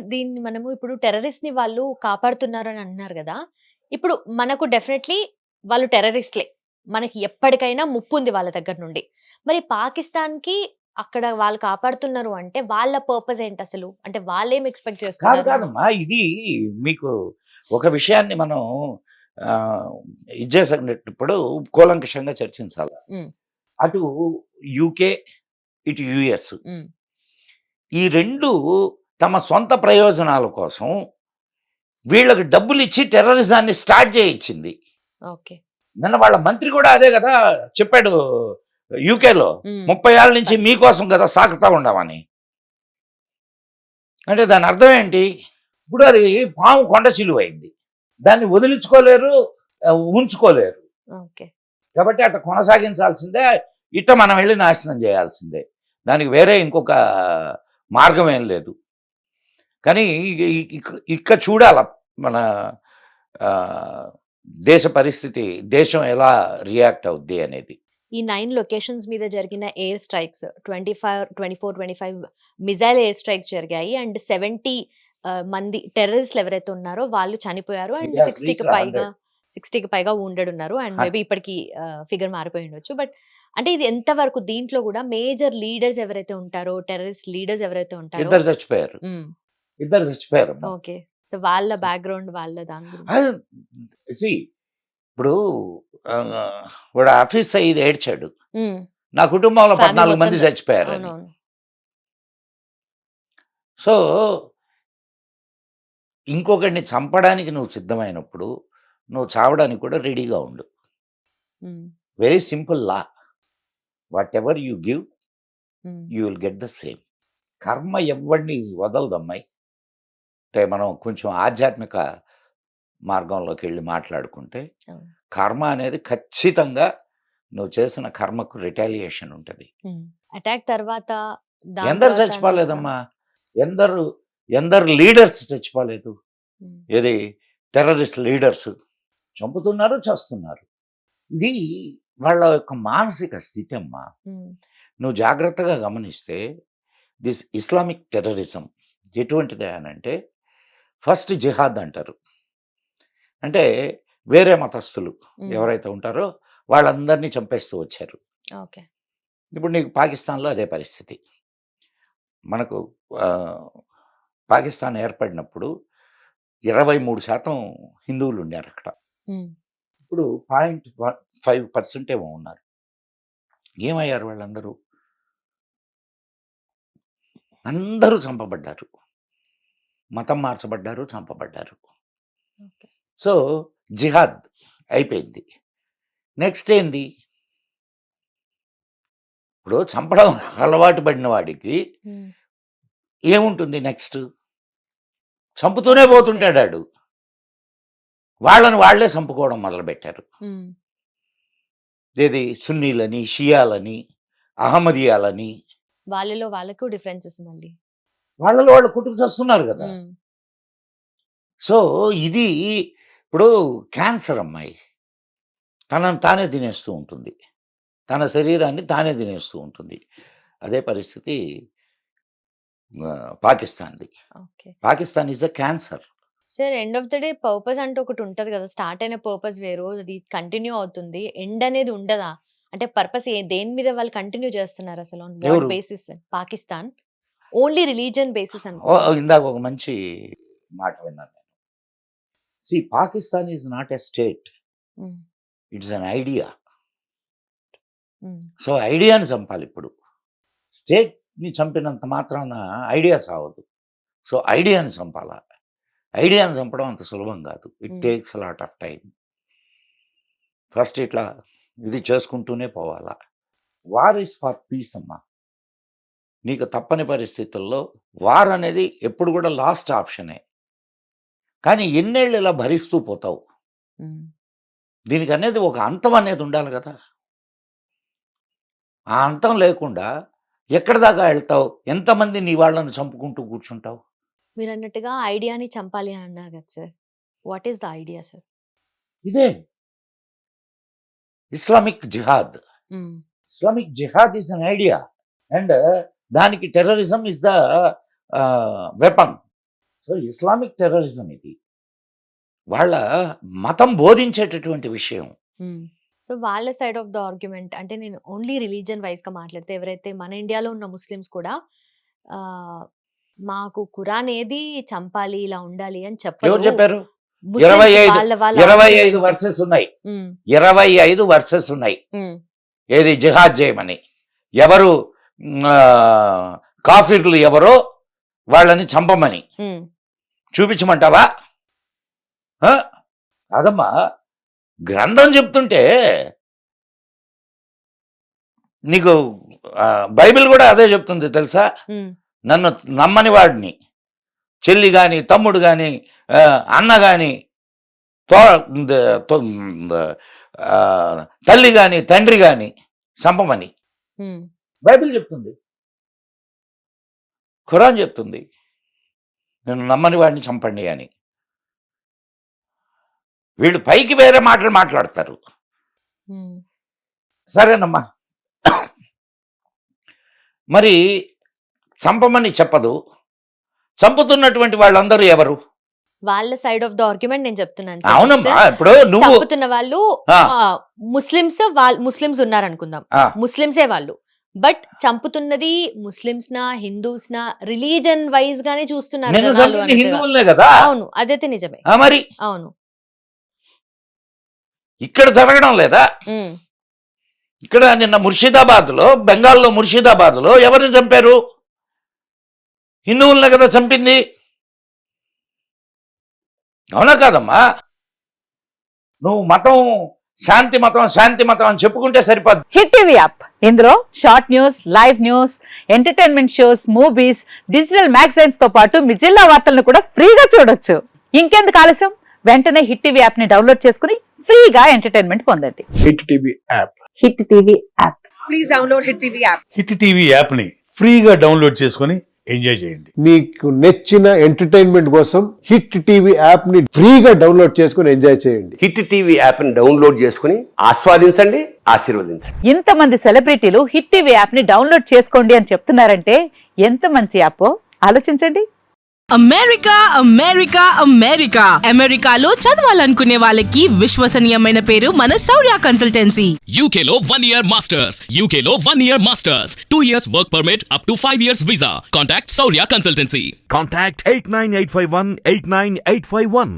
దీన్ని మనము ఇప్పుడు టెర్రరిస్ట్‌ని వాళ్ళు కాపాడుతున్నారని అంటున్నారు గదా! ఇప్పుడు మనకు డెఫినైట్‌లీ వాళ్ళు టెర్రరిస్ట్‌లే. మనకి ఎప్పటికైనా ముప్పుంది వాళ్ళ దగ్గర నుండి. మరి పాకిస్తాన్‌కి అక్కడ వాళ్ళు కాపాడుతున్నారు అంటే వాళ్ళ పర్పస్ ఏంటసలు? అంటే వాళ్ళేం ఎక్స్‌పెక్ట్ కాదు చేస్తున్నారు? కాదమ్మా. ఇది మీకు ఒక విషయాన్ని మనం ఆహ్, ఇది చేసేటప్పుడు కూలంకషంగా చర్చించాలి. హ్మ్. అటు యూకే, ఇటు యూఎస్. హ్మ్. ఈ 2 తమ సొంత ప్రయోజనాల కోసం వీళ్ళకి డబ్బులిచ్చి టెర్రరిజాన్ని స్టార్ట్ చేయించింది. ఓకే. నిన్న వాళ్ళ మంత్రి కూడా అదే కదా చెప్పాడు యూకేలో. హ్మ్. 30 ఏళ్ల నుంచి ఫస్ట్. మీకోసం కదా సాకుతా ఉండమని. అంటే దాని అర్థం ఏంటి? ఇప్పుడు అది పాము కొండ చిలువైంది. దాన్ని వదిలించుకోలేరు, ఉంచుకోలేరు. ఓకే. కాబట్టి అట్ట కొనసాగించాల్సిందే. ఇట్ట మనం వెళ్లి నాశనం చేయాల్సిందే. దానికి వేరే ఇంకొక మార్గం ఏం లేదు. కానీ ఇక్క చూడాల మన ఆహ్, దేశ పరిస్థితి, దేశం ఎలా రియాక్ట్ అవుద్ది అనేది. ఈ 9 లొకేషన్స్ మీద జరిగిన air strikes 25 missile air strikes జరిగాయి. అండ్ 70 మంది టెర్రరిస్ట్‌లు ఎవరైతే ఉన్నారో వాళ్ళు చనిపోయారు. It and has reached 100. 60కి పైగా వుండెడ్ ఉన్నారు. అండ్ మేబీ ఇప్పటికి ఫిగర్ మారిపోయి ఉండొచ్చు. బట్ అంటే ఇది ఎంత వరకు దీంట్లో కూడా మేజర్ లీడర్స్ ఎవరైతే ఉంటారో, టెర్రరిస్ట్ లీడర్స్ ఎవరైతే ఉంటారో. ఇద్దరు చచ్చిపోయారు. హ్మ్. ఇద్దరు చచ్చిపోయారమ్మా. ఓకే. సో వాళ్ళ బ్యాక్‌గ్రౌండ్ వాళ్ళ దాని గురించి. అది సీ ఇప్పుడు వాడు ఆఫీస్ అయ్యి ఏడ్చాడు. హ్మ్. నా కుటుంబంలో ఫ్యామిలీ 14 మొత్తం మంది చచ్చిపోయారని. అవునవును. సో, ఇంకొకడిని చంపడానికి నువ్వు సిద్ధమైనప్పుడు, నువ్వు చావడానికి కూడా రెడీగా ఉండు. హ్మ్. వెరీ సింపుల్ లా. Whatever you give, hmm. You will get the same. కర్మ ఎవ్వడిని వదలదమ్మాయి. అంటే మనం కొంచెం ఆధ్యాత్మిక మార్గంలోకెళ్ళి మాట్లాడుకుంటే, అవును. కర్మ అనేది ఖచ్చితంగా నువ్వు చేసిన కర్మకు రిటాలియేషన్ ఉంటది. హ్మ్. అటాక్ తర్వాత దాని ఎందరు తర్వాత చచ్చిపోలేదమ్మా? ఎందరు ఎందరు లీడర్స్ చచ్చిపోలేదు. హ్మ్. ఏది టెర్రరిస్ట్ లీడర్స్. చంపుతున్నారు, చస్తున్నారు. ఇది వాళ్ళ యొక్క మానసిక స్థితి అమ్మా. హ్మ్. నువ్వు జాగ్రత్తగా గమనిస్తే దిస్ ఇస్లామిక్ టెర్రరిజం ఎటువంటిది అనంటే ఫస్ట్ జిహాద్ అంటారు. అంటే వేరే మతస్థులు హ్మ్. ఎవరైతే ఉంటారో వాళ్ళందరినీ చంపేస్తూ వచ్చారు. ఓకే. ఇప్పుడు నీకు పాకిస్తాన్‌లో అదే పరిస్థితి. మనకు ఆహ్, పాకిస్తాన్ ఏర్పడినప్పుడు 23% హిందువులుండారక్కడ. హ్మ్. ఇప్పుడు 0.5% ఏమో ఉన్నారు. ఏమయ్యారు వాళ్ళందరూ? అందరూ చంపబడ్డారు. మతం మార్చబడ్డారు, చంపబడ్డారు. ఓకే. సో, జిహాద్ అయిపోయింది. నెక్స్ట్ ఏంది? ఇప్పుడు చంపడం అలవాటు పడిన వాడికి హ్మ్. ఏముంటుంది నెక్స్ట్? చంపుతూనే చంపేది చేయాలి. పోతుంటాడాడు. వాళ్ళని వాళ్ళే చంపుకోవడం మొదలుపెట్టారు. హ్మ్. ఏది సున్నీలని, షియాలని, అహ్మదియాలని వాళ్ళలో వాళ్ళకు డిఫరెన్సెస్ మళ్ళీ. వాళ్ళలో వాళ్ళు కొట్టుకు చస్తున్నారు గదా! హ్మ్. సో, ఇది ఇప్పుడు క్యాన్సర్ అమ్మాయి. తనను తానే తినేస్తూ ఉంటుంది. తన శరీరాన్ని తానే తినేస్తూ ఉంటుంది. అదే పరిస్థితి పాకిస్తాన్‌ది. Okay. Pakistan is a cancer. Sir end of the day purpose అంటూ ఒకటుంటది గదా! స్టార్ట్ అయిన పర్పస్ వేరు. అది కంటిన్యూ అవుతుంది. ఎండ్ అనేది ఉండదా? అంటే పర్పస్ దేని మీద వాళ్ళు కంటిన్యూ చేస్తున్నారసలు? ఆన్ వాట్ ఎవరు? Basis? Pakistan. Only religion basis అనుకుందాం. ఇందాక ఒక మంచి మాట విన్నాను నేను. Pakistan is not a state. Hmm. It's an idea. Hmm. So, ఐడియాని చంపాలిప్పుడు. స్టేట్‌ని చంపినంత మాత్రాన ఐడియా సావదు. సో, ఐడియాని చంపాల. ఐడియాని చంపడం అంత సులభం గాదు. ఇట్ హ్మ్. Takes a lot of time. First ఇట్లా ఇది చేసుకుంటూనే పోవాలా. వార్ ఈస్ ఫర్ పీస్ అమ్మా. నీకు తప్పని పరిస్థితుల్లో వార్ అనేది ఎప్పుడు గూడా లాస్ట్ ఆప్షనే. కానీ ఎన్నేళ్ళు ఇలా భరిస్తూ పోతావు? హ్మ్. దీనికనేది ఒక అంతం అనేది ఉండాలి గదా! ఆ అంతం లేకుండా ఎక్కడి దాకా ఎళ్తావు? ఎంతమంది నీ వాళ్ళని చంపుకుంటూ కూర్చుంటావు? మీరన్నట్టుగా ఐడియాని చంపాలి అని అన్నారు గదా sir. What is the idea sir? ఇదే Islamic jihad. Hmm. Islamic jihad is an idea. And దానికి terrorism is the weapon. So Islamic terrorism ఇది. వాళ్ళ మతం బోధించేటటువంటి విషయం. సో వాళ్ళ సైడ్ ఆఫ్ ద ఆర్గ్యుమెంట్ అంటే నేను ఓన్లీ రిలీజియన్ వైజ్ గా మాట్లాడితే ఎవరైతే మన ఇండియాలో ఉన్న ముస్లిమ్స్ కూడా ఆ, మాకు ఖురాన్ ఏది చంపాలి ఇలా ఉండాలి అని ఎవరు చెప్పారు? ముస్లిమ్స్ 25 వాళ్ళ వాళ్ళ 25 argument. వర్సెస్ ఉన్నాయి. ఉమ్, 25 వర్సెస్ ఉన్నాయి. ఉమ్, ఏది జిహాద్ చేయమని. ఎవరు కాఫీర్లు ఎవరో వాళ్ళని చంపమని ఉమ్, చూపించమంటావా? ఆ? కాదమ్మా, గ్రంథం చెప్తుంటే నీకు బైబిల్ కూడా అదే చెప్తుంది తెలుసా? ఉమ్, నన్ను నమ్మని వాడిని చెల్లి గాని తమ్ముడు గాని అన్న గాని తల్లి గాని తండ్రి గాని చంపమని ఉమ్, బైబిల్ చెప్తుంది, ఖురాన్ చెప్తుంది నేను నమ్మని వాడిని చంపండి అని. వీళ్ళు పైకి వేరే మాటలు మాట్లాడతారు. ఉమ్. సరేనమ్మా, మరి చంపమని చెప్పదు, చంపుతున్నటువంటి వాళ్ళందరూ ఎవరు? వాళ్ళ సైడ్ ఆఫ్ ద ఆర్గ్యుమెంట్ నేను చెప్తున్నాను sir. అవునమ్మా, ఇప్పుడు నువ్వు చంపుతున్న వాళ్ళు ఆ. ముస్లిమ్స్ ఉన్నారనుకుందాం, ఆ, ముస్లిమ్సే వాళ్ళు. బట్ చంపుతున్నది ముస్లిమ్స్ నా హిందూస్ నా రిలీజన్ వైజ్ గానే చూస్తున్నారు నేను జనాలు చంపింది అన్నట్టుగా. హిందువులనే కదా. అవును, అదైతే నిజమే. మరి అవును. ఇక్కడ జరగడం లేదా? ఉమ్, ఇక్కడ నిన్న ముర్షిదాబాద్లో, బెంగాల్లో ముర్షిదాబాద్లో ఎవరిని చంపారు? హిందువులనే కదా చంపింది. అవునా కాదమ్మా? నువ్వు మతం శాంతి మతం శాంతి మతం అని చెప్పుకుంటే సరిపోద్ది. హిట్ టీవీ యాప్ ఇందులో short news, live news, entertainment shows, movies, digital magazines తో పాటు మీ జిల్లా వార్తలను కూడా ఫ్రీగా చూడొచ్చు. ఇంకెందుకు ఆలస్యం, వెంటనే హిట్ టీవీ యాప్ ని డౌన్లోడ్ చేసుకుని ఫ్రీగా ఎంటర్టైన్మెంట్ పొందండి. Hit TV app. Hit TV app. Please download Hit TV app. Hit TV యాప్ని ఫ్రీగా డౌన్లోడ్ చేసుకొని ఎంజాయ్ చేయండి. మీకు నచ్చిన ఎంటర్టైన్మెంట్ కోసం హిట్ టీవీ యాప్ ని ఫ్రీగా డౌన్లోడ్ చేసుకుని ఎంజాయ్ చేయండి. హిట్ టీవీ యాప్ని డౌన్లోడ్ చేసుకుని ఆస్వాదించండి, ఆశీర్వదించండి. ఇంతమంది సెలబ్రిటీలు హిట్ టీవీ యాప్ ని డౌన్లోడ్ చేసుకోండి అని చెప్తున్నారంటే ఎంత మంచి యాప్ ఆలోచించండి. అమెరికా అమెరికా అమెరికా అమెరికాలో చదవాలనుకునే వాళ్ళకి విశ్వసనీయమైన పేరు మన శౌర్య consultancy. UK Law 1 Year Masters. UK Law 1 Year Masters. 2 years work permit up to 5 years visa. Contact Saurya Consultancy. Contact 89851 89851.